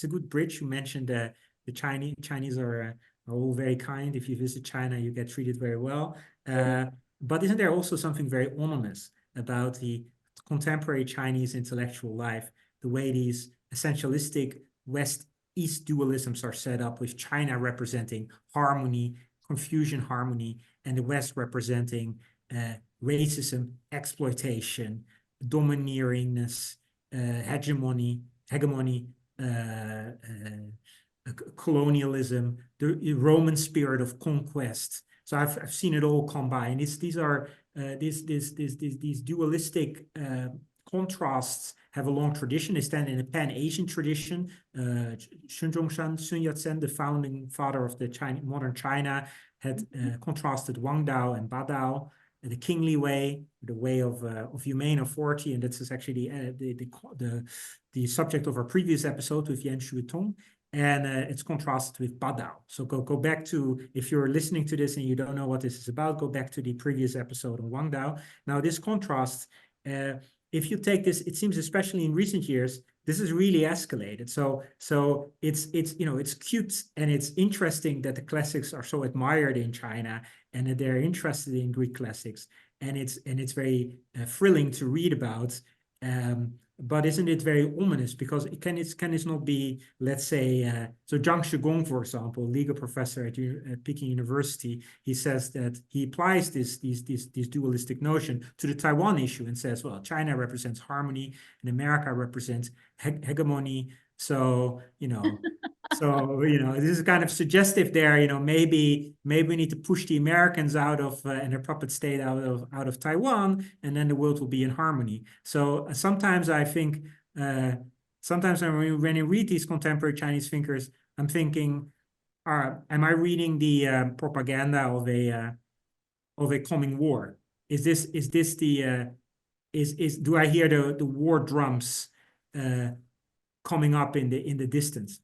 a good bridge. You mentioned the Chinese are all very kind. If you visit China, you get treated very well. But isn't there also something very ominous about the contemporary Chinese intellectual life, the way these essentialistic West-East dualisms are set up, with China representing harmony, Confucian harmony, and the West representing racism, exploitation, domineeringness, hegemony, colonialism, the Roman spirit of conquest. So I've seen it all come by, and these dualistic contrasts have a long tradition. They stand in a Pan-Asian tradition. Sun Yat-sen, the founding father of the modern China, had contrasted Wang Dao and Ba Dao, the kingly way, the way of humane authority, and this is actually the subject of our previous episode with Yan Shuitong, and it's contrasted with Ba Dao. So go back to, if you're listening to this and you don't know what this is about, go back to the previous episode on Wang Dao. Now, this contrast, if you take this, it seems especially in recent years, this is really escalated. So it's cute and it's interesting that the classics are so admired in China and that they're interested in Greek classics, and it's very thrilling to read about. But isn't it very ominous? Because can it not be, let's say, so Zhang Shigong, for example, legal professor at Peking University, he says that he applies this dualistic notion to the Taiwan issue and says, well, China represents harmony and America represents hegemony. So, this is kind of suggestive there, maybe we need to push the Americans out of and their puppet state out of Taiwan, and then the world will be in harmony. So sometimes I think, sometimes when you read these contemporary Chinese thinkers, I'm thinking, am I reading the propaganda of a coming war? Do I hear the war drums coming up in the distance?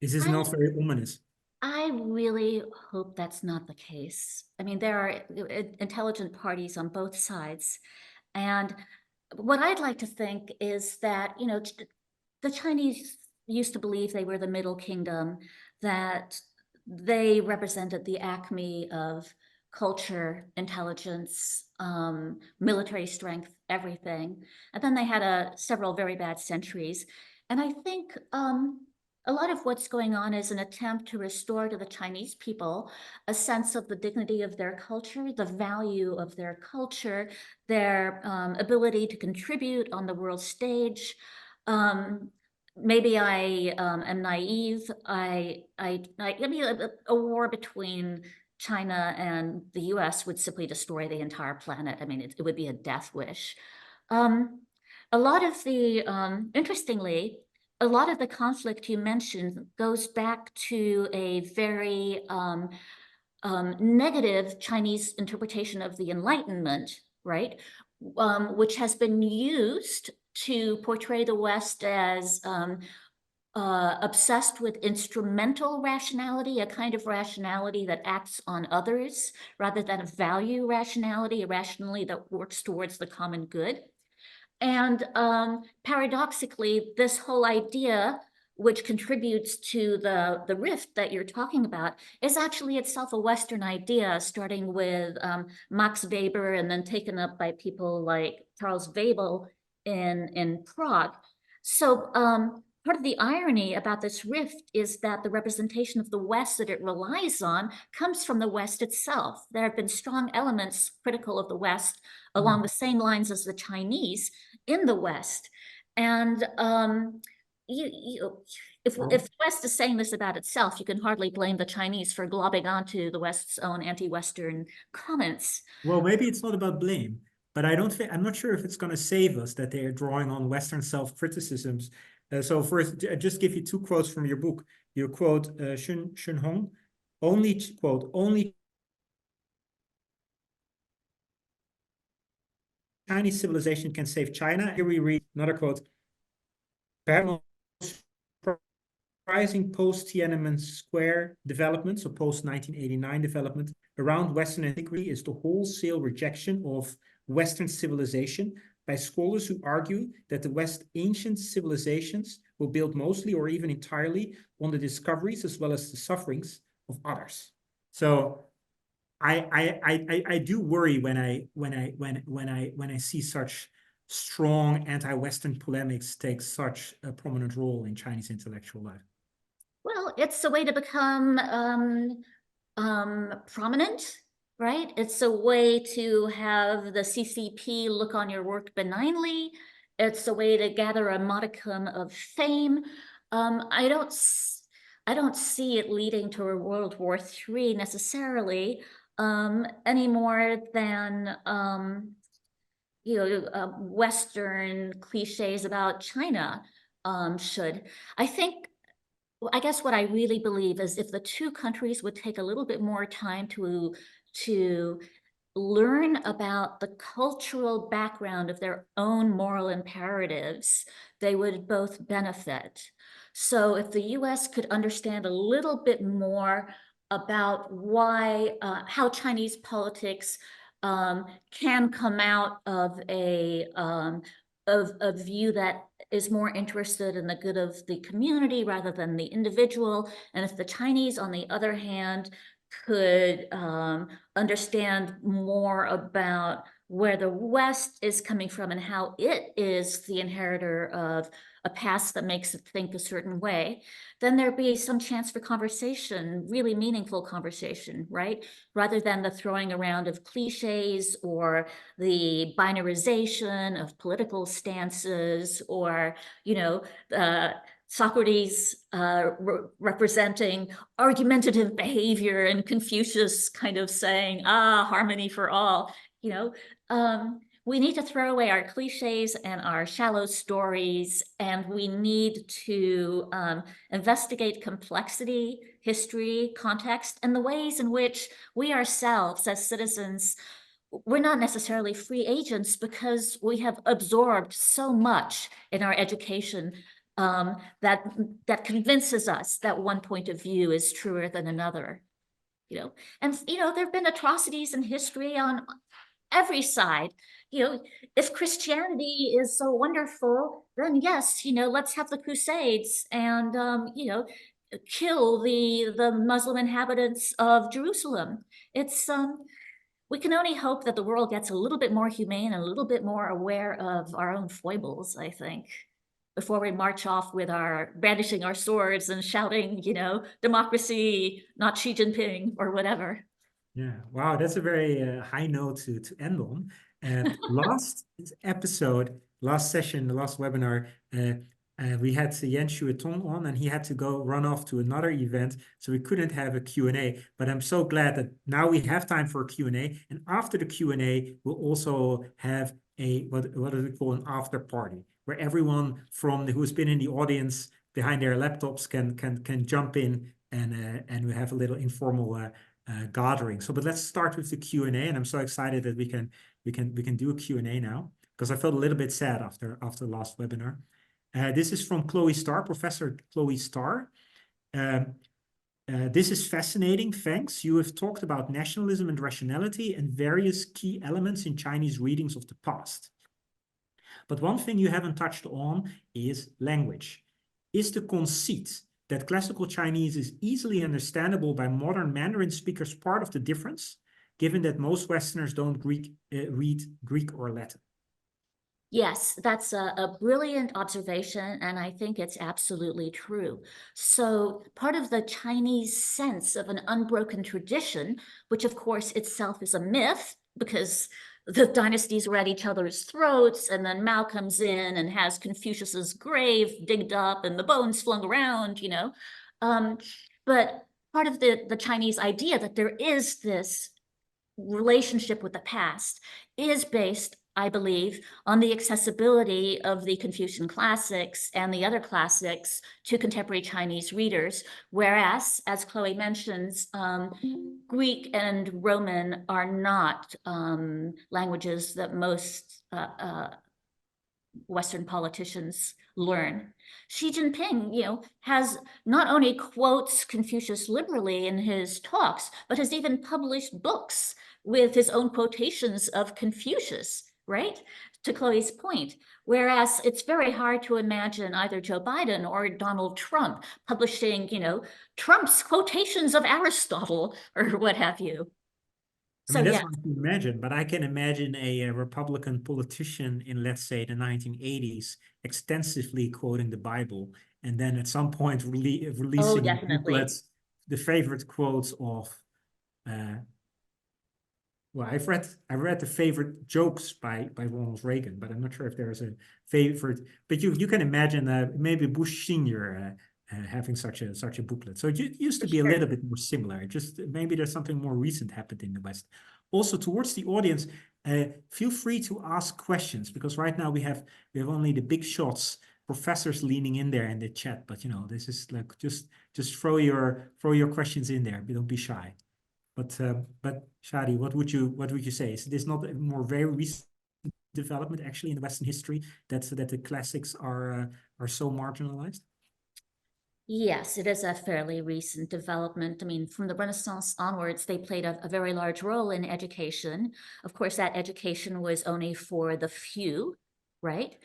Is this not very ominous? I really hope that's not the case. I mean, there are intelligent parties on both sides. And what I'd like to think is that, the Chinese used to believe they were the Middle Kingdom, that they represented the acme of culture, intelligence, military strength, everything. And then they had several very bad centuries. And I think a lot of what's going on is an attempt to restore to the Chinese people a sense of the dignity of their culture, the value of their culture, their ability to contribute on the world stage. Maybe I am naive. I mean, a war between China and the US would simply destroy the entire planet. I mean, it would be a death wish. A lot of the, interestingly, a lot of the conflict you mentioned goes back to a very negative Chinese interpretation of the Enlightenment, right? Which has been used to portray the West as obsessed with instrumental rationality, a kind of rationality that acts on others rather than a value rationality, a rationality that works towards the common good. And paradoxically, this whole idea, which contributes to the rift that you're talking about, is actually itself a Western idea, starting with Max Weber and then taken up by people like Charles Weill in Prague. So part of the irony about this rift is that the representation of the West that it relies on comes from the West itself. There have been strong elements critical of the West along the same lines as the Chinese in the West. And if the West is saying this about itself, you can hardly blame the Chinese for globbing onto the West's own anti-Western comments. Well, maybe it's not about blame, but I'm not sure if it's going to save us that they are drawing on Western self-criticisms. So first, just give you two quotes from your book. You quote Shun Hong, only Chinese civilization can save China. Here we read another quote. Perhaps surprising post-Tiananmen Square development, so post-1989 development, around Western antiquity is the wholesale rejection of Western civilization by scholars who argue that the West's ancient civilizations were built mostly or even entirely on the discoveries as well as the sufferings of others. So I do worry when I see such strong anti-Western polemics take such a prominent role in Chinese intellectual life. Well, it's a way to become prominent, right? It's a way to have the CCP look on your work benignly. It's a way to gather a modicum of fame. I don't see it leading to a World War III necessarily, any more than Western cliches about China should. I guess what I really believe is if the two countries would take a little bit more time to learn about the cultural background of their own moral imperatives, they would both benefit. So if the US could understand a little bit more about why, how Chinese politics can come out of a view that is more interested in the good of the community rather than the individual. And if the Chinese, on the other hand, could understand more about where the West is coming from and how it is the inheritor of a past that makes it think a certain way, then there'd be some chance for conversation, really meaningful conversation, right? Rather than the throwing around of cliches or the binarization of political stances or, Socrates representing argumentative behavior and Confucius kind of saying, harmony for all, we need to throw away our cliches and our shallow stories, and we need to investigate complexity, history, context, and the ways in which we ourselves as citizens, we're not necessarily free agents because we have absorbed so much in our education that convinces us that one point of view is truer than another. And there have been atrocities in history on every side. If Christianity is so wonderful, then yes, let's have the Crusades and kill the Muslim inhabitants of Jerusalem. It's we can only hope that the world gets a little bit more humane and a little bit more aware of our own foibles, I think, before we march off with our brandishing our swords and shouting, democracy, not Xi Jinping or whatever. Yeah, wow, that's a very high note to end on. And last episode, last session, the last webinar, we had Yan Shuetong on, and he had to run off to another event, so we couldn't have a Q&A. But I'm so glad that now we have time for a Q&A. And after the Q&A, we'll also have a what do we call an after party, where everyone who's been in the audience behind their laptops can jump in, and we have a little informal gathering. But let's start with the Q&A, and I'm so excited that we can do a Q&A now. because I felt a little bit sad after the last webinar. This is from Chloe Starr, Professor Chloe Starr. This is fascinating, thanks. You have talked about nationalism and rationality and various key elements in Chinese readings of the past. But one thing you haven't touched on is language. Is the conceit that classical Chinese is easily understandable by modern Mandarin speakers part of the difference, given that most Westerners don't read Greek or Latin? Yes, that's a brilliant observation, and I think it's absolutely true. So part of the Chinese sense of an unbroken tradition, which of course itself is a myth, because the dynasties were at each other's throats, and then Mao comes in and has Confucius's grave digged up and the bones flung around, you know. But part of the Chinese idea that there is this relationship with the past is based, I believe, on the accessibility of the Confucian classics and the other classics to contemporary Chinese readers. Whereas, as Chloe mentions, Greek and Roman are not languages that most Western politicians learn. Xi Jinping, you know, has not only quotes Confucius liberally in his talks, but has even published books with his own quotations of Confucius, right? To Chloe's point. Whereas it's very hard to imagine either Joe Biden or Donald Trump publishing, you know, Trump's quotations of Aristotle or what have you. I mean, that's hard to imagine, but I can imagine a Republican politician in, let's say, the 1980s extensively quoting the Bible, and then at some point releasing in booklets the favorite quotes of, well, I read the favorite jokes by Ronald Reagan, but I'm not sure if there's a favorite. But you can imagine maybe Bush Sr. Having such a booklet. So it used to be a little bit more similar. Just maybe there's something more recent happened in the West. Also, towards the audience, feel free to ask questions, because right now we have only the big shots, professors leaning in there in the chat. But you know, this is like just throw your questions in there. Don't be shy. But Shadi, what would you say? Is this not a more very recent development actually in Western history that the classics are so marginalized? Yes, it is a fairly recent development. I mean, from the Renaissance onwards, they played a very large role in education. Of course, that education was only for the few, right?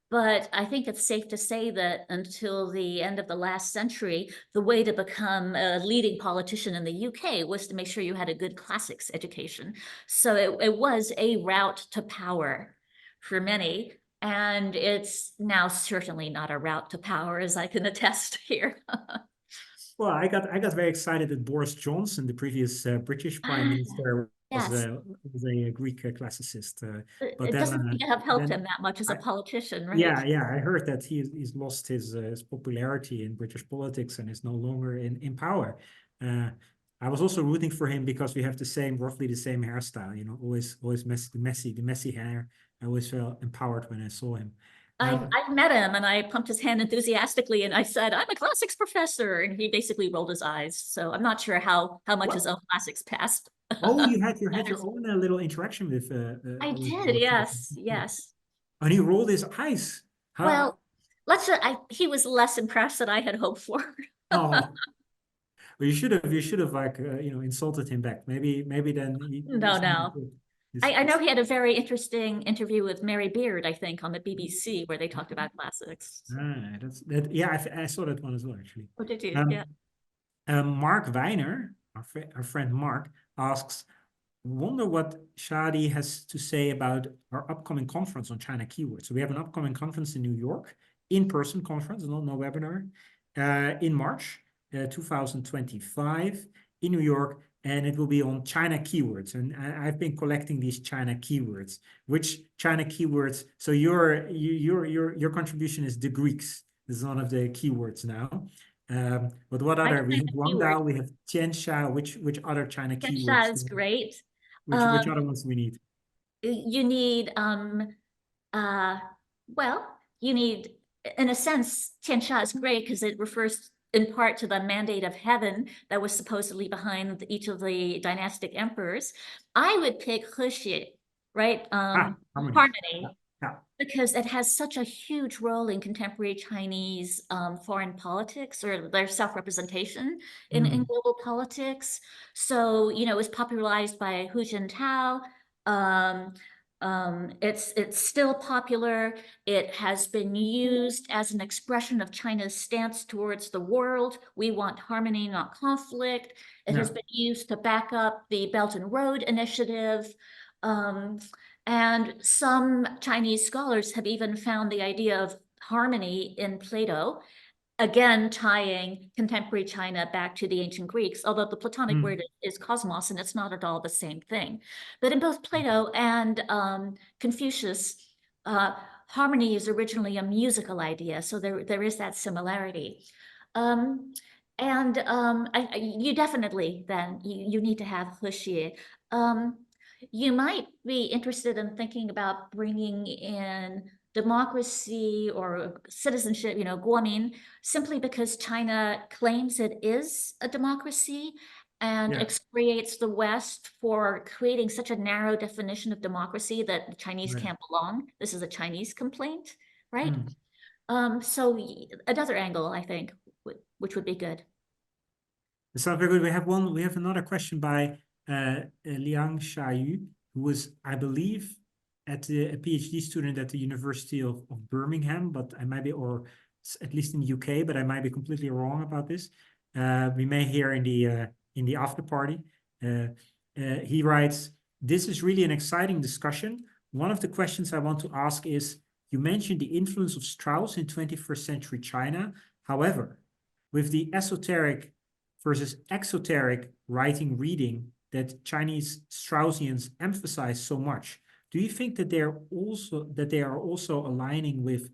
But I think it's safe to say that until the end of the last century, the way to become a leading politician in the UK was to make sure you had a good classics education. So it was a route to power for many. And it's now certainly not a route to power, as I can attest here. Well, I got very excited that Boris Johnson, the previous British Prime Minister, was a Greek classicist. But it then, doesn't have helped him that much as a politician, right? Yeah, I heard that he's lost his popularity in British politics and is no longer in power. I was also rooting for him because we have roughly the same hairstyle. You know, always the messy hair. I always felt empowered when I saw him. I met him and I pumped his hand enthusiastically and I said, "I'm a classics professor," and he basically rolled his eyes. So I'm not sure how much his own classics passed. Oh, you had your own little interaction with. I did, yes. And he rolled his eyes. Well, he was less impressed than I had hoped for. Oh. Well, you should have like insulted him back. Maybe then. No. I know he had a very interesting interview with Mary Beard, I think, on the BBC, where they talked about classics. Yeah, I saw that one as well, actually. Oh, did you? Mark Weiner, our friend Mark, asks, wonder what Shadi has to say about our upcoming conference on China keywords. So we have an upcoming conference in New York, in-person conference, no webinar, in March 2025 in New York. And it will be on China keywords. And I've been collecting these China keywords. Which China keywords? So your contribution is the Greeks. This is one of the keywords now. But what other? We have Wangdao, we have Tiansha. Which other China keywords? Tiansha is great. Which other ones do we need? You need you need, in a sense, Tiansha is great because it refers in part to the mandate of heaven that was supposedly behind each of the dynastic emperors. I would pick He, right? Harmony. Yeah. because it has such a huge role in contemporary Chinese foreign politics, or their self-representation in global politics. So, you know, it was popularized by Hu Jintao. It's still popular. It has been used as an expression of China's stance towards the world. We want harmony, not conflict. It has been used to back up the Belt and Road Initiative. And some Chinese scholars have even found the idea of harmony in Plato, again tying contemporary China back to the ancient Greeks, although the Platonic word is cosmos, and it's not at all the same thing. But in both Plato and Confucius, harmony is originally a musical idea, so there is that similarity. You definitely then you need to have He Xie. You might be interested in thinking about bringing in democracy or citizenship, you know, Guomin, simply because China claims it is a democracy and excoriates the West for creating such a narrow definition of democracy that the Chinese can't belong. This is a Chinese complaint, right? So another angle, I think, which would be good. It sounds very good. We have another question by Liang Xiaoyu, who was, I believe, a PhD student at the University of Birmingham, but I might be, or at least in the UK, but I might be completely wrong about this. We may hear in the after party. He writes, "This is really an exciting discussion. One of the questions I want to ask is, you mentioned the influence of Strauss in 21st century China. However, with the esoteric versus exoteric writing reading that Chinese Straussians emphasize so much, do you think that they are also aligning with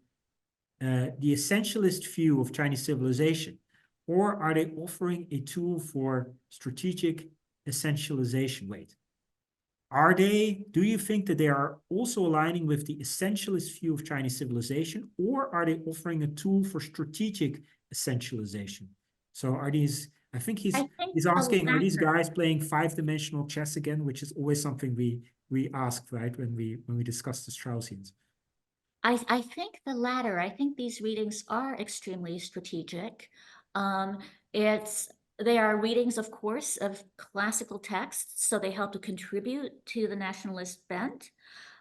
the essentialist view of Chinese civilization, or are they offering a tool for strategic essentialization? Do you think that they are also aligning with the essentialist view of Chinese civilization, or are they offering a tool for strategic essentialization? So are these, I think he's asking, are these guys playing 5-dimensional chess again, which is always something we ask, right, when we discuss the Straussians? I think the latter. I think these readings are extremely strategic. They are readings, of course, of classical texts, so they help to contribute to the nationalist bent.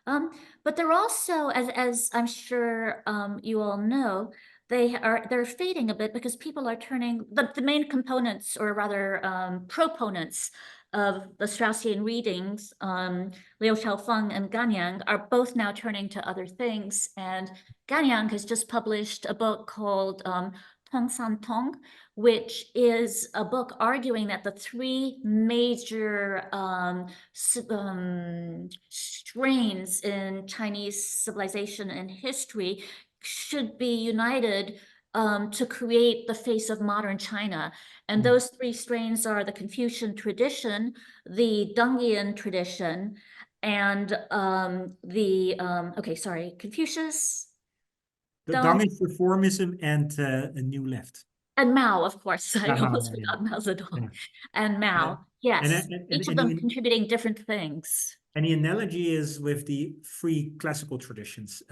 But they're also, as I'm sure you all know, they're fading a bit because people are turning the main components, or rather proponents of the Straussian readings, Liu Xiaofeng and Ganyang, are both now turning to other things. And Ganyang has just published a book called Tong San Tong, which is a book arguing that the three major strains in Chinese civilization and history should be united to create the face of modern China. And those three strains are the Confucian tradition, the Dengyan tradition, and Confucius, The Deng is reformism and a new left. And Mao, of course. I almost forgot Mao Zedong. And Mao, yes. Each of them contributing different things. And the analogy is with the three classical traditions,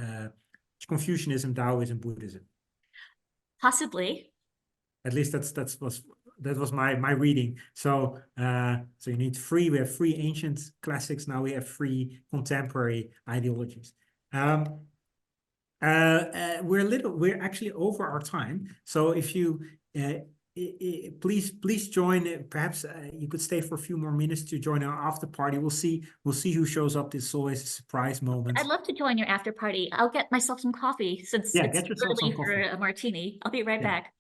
Confucianism, Taoism, Buddhism. Possibly. At least that was my reading. So you need three. We have three ancient classics. Now we have three contemporary ideologies. We're actually over our time. So if you please join. Perhaps you could stay for a few more minutes to join our after party. We'll see who shows up. This is always a surprise moment. I'd love to join your after party. I'll get myself some coffee since it's get yourself early some coffee for a martini. I'll be right back.